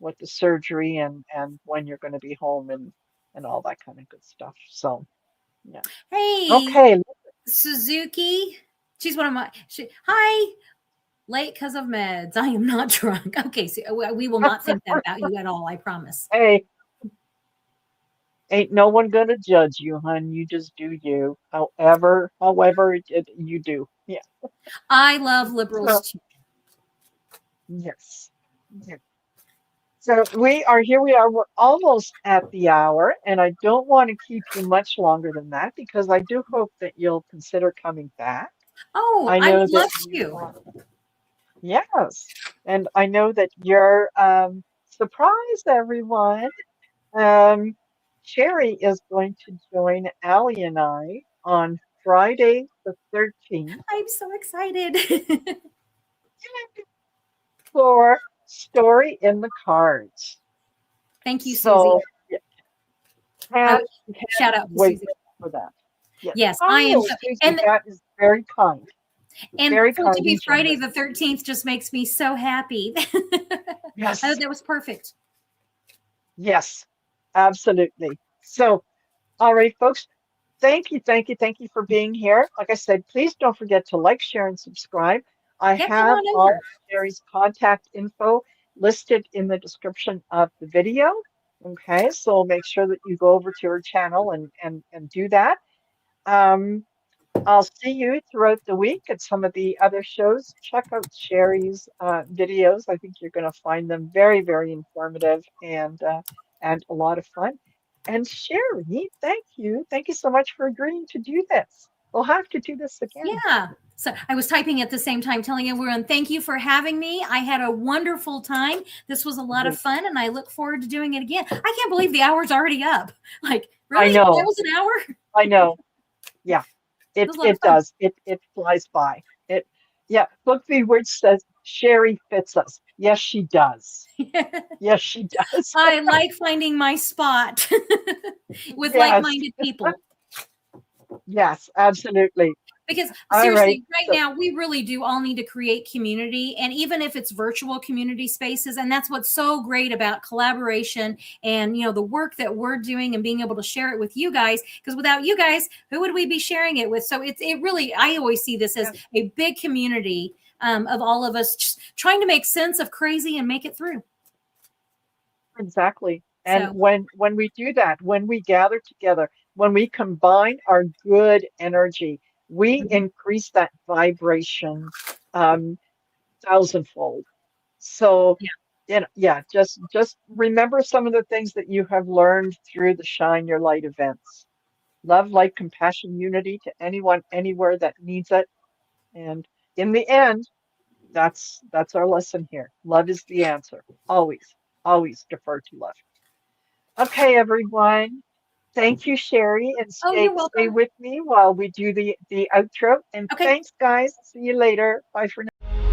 S1: with the surgery and when you're going to be home and all that kind of good stuff. So, yeah.
S2: Hey,
S1: Okay.
S2: Suzuki. She's one of my, hi. Late because of meds. I am not drunk. Okay, so we will not think that about you at all. I promise.
S1: Hey, ain't no one gonna judge you, hon. You just do you. However you do. Yeah.
S2: I love liberals
S1: So,
S2: too.
S1: yes. Yeah. So we are here. We are. We're almost at the hour, and I don't want to keep you much longer than that because I do hope that you'll consider coming back.
S2: Oh,
S1: I
S2: I
S1: know
S2: would
S1: that
S2: love to.
S1: yes, and I know that you're surprised, everyone. Sherri is going to join Allie and I on Friday the 13th
S2: I'm so excited.
S1: for Story in the Cards.
S2: Thank you, Susie.
S1: So yeah, can't,
S2: Shout out to
S1: wait
S2: Susie.
S1: for that. Yes.
S2: Yes, I am.
S1: Susie,
S2: And
S1: that is very kind. Very
S2: for it to
S1: kind
S2: be
S1: and
S2: Friday
S1: generous.
S2: the 13th just makes me so happy.
S1: Yes.
S2: I thought that was perfect.
S1: Yes, absolutely. So All right, folks. Thank you for being here. Like I said, please don't forget to like, share, and subscribe. I
S2: Yeah, come
S1: have
S2: on
S1: all
S2: over.
S1: of Sherri's contact info listed in the description of the video. Okay, so make sure that you go over to her channel and do that. Um, I'll see you throughout the week at some of the other shows. Check out Sherri's videos. I think you're going to find them very, very informative and a lot of fun. And Sherri, thank you. Thank you so much for agreeing to do this. We'll have to do this again.
S2: Yeah. So I was typing at the same time, telling everyone, thank you for having me. I had a wonderful time. This was a lot of
S1: Mhm.
S2: fun, and I look forward to doing it again. I can't believe the hour's already up. Like,
S1: I
S2: really? That
S1: know.
S2: was an hour?
S1: I know. Yeah,
S2: It was a lot of
S1: it does. It flies by. It yeah. Book the Word says Sherri fits us. Yes, she does.
S2: fun.
S1: Yes, she does.
S2: I like finding my spot with
S1: Yes.
S2: like-minded people.
S1: Yes, absolutely.
S2: Because
S1: All right.
S2: seriously, right
S1: So
S2: now, we really do all need to create community. And even if it's virtual community spaces, and that's what's so great about collaboration and, the work that we're doing and being able to share it with you guys. Because without you guys, who would we be sharing it with? So it really, I always see this as
S1: yeah,
S2: a big community of all of us just trying to make sense of crazy and make it through.
S1: exactly. And
S2: So,
S1: when we do that, when we gather together, when we combine our good energy, we
S2: mhm.
S1: increase that vibration um, thousandfold. So,
S2: Yeah.
S1: yeah, just remember some of the things that you have learned through the Shine Your Light events. Love, light, compassion, unity to anyone, anywhere that needs it. And in the end, that's our lesson here. Love is the answer. Always, always defer to love. Okay, everyone. Thank you, Sherri, and
S2: Oh, you're
S1: stay
S2: welcome.
S1: with me while we do the outro. And
S2: Okay.
S1: thanks, guys. See you later. Bye for now.